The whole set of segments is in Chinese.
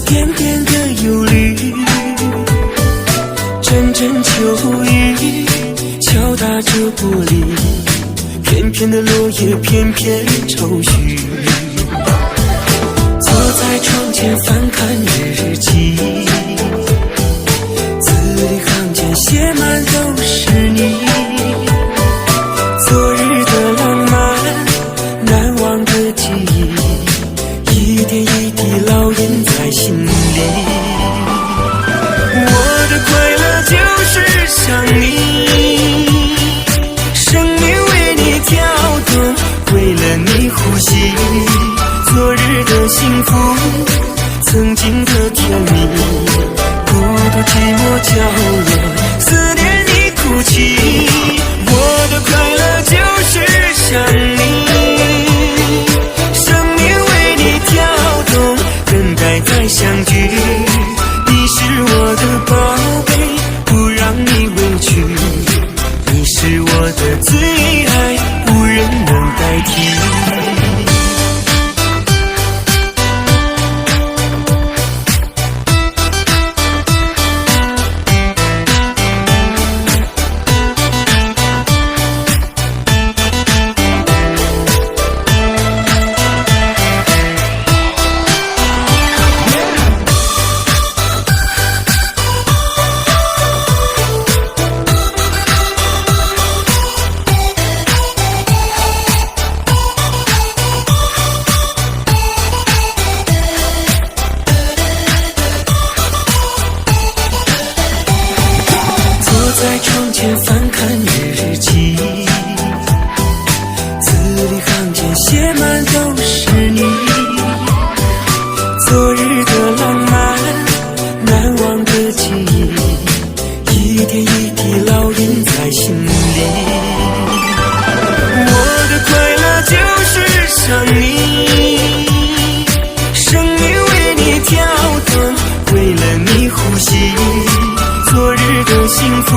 点点的忧虑，阵阵秋雨敲打着玻璃，片片的落叶片片愁绪。坐在窗前翻看日记，字里行间写满都是你。昨日的浪漫，难忘的记忆，一点一滴烙印在心里。我的快乐就是想你，生命为你跳动，为了你呼吸。昨日的幸福，曾经的甜蜜，孤独寂寞角落，思念你哭泣。我的快乐就是想你，生命为你跳动，等待再相聚。你是我的宝贝，不让你委屈，你是我的最爱，无人能代替。在窗前翻看日记，字里行间写满都是你。昨日的浪漫，难忘的记忆，一点一滴烙印在心里。我的快乐就是想你，生命为你跳动，为了你呼吸。昨日的幸福，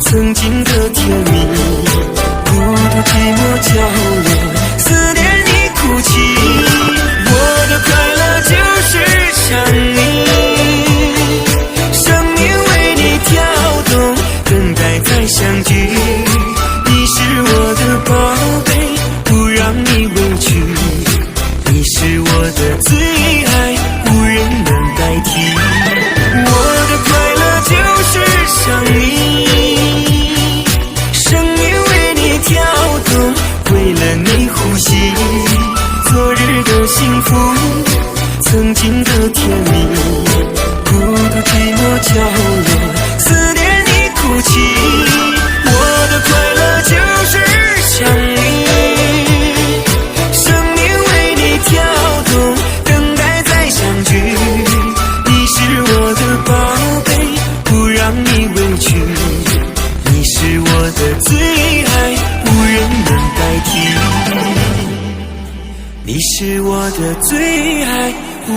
曾经的甜蜜，孤独寂寞角落，思念你哭泣。我的快乐就是想你，生命为你跳动，等待再相聚。你是我的宝贝，不让你委屈，你是我的最爱，无人能代替。我的快乐就是想你，生命为你跳动，为了你呼吸。昨日的幸福，曾经的甜蜜，孤独寂寞角落，思念你哭泣。我的快乐就是想你，生命为你跳动，等待再相聚。你是我的宝贝，不让你委屈，你是我的最爱，无人能代替。你是我的最爱，无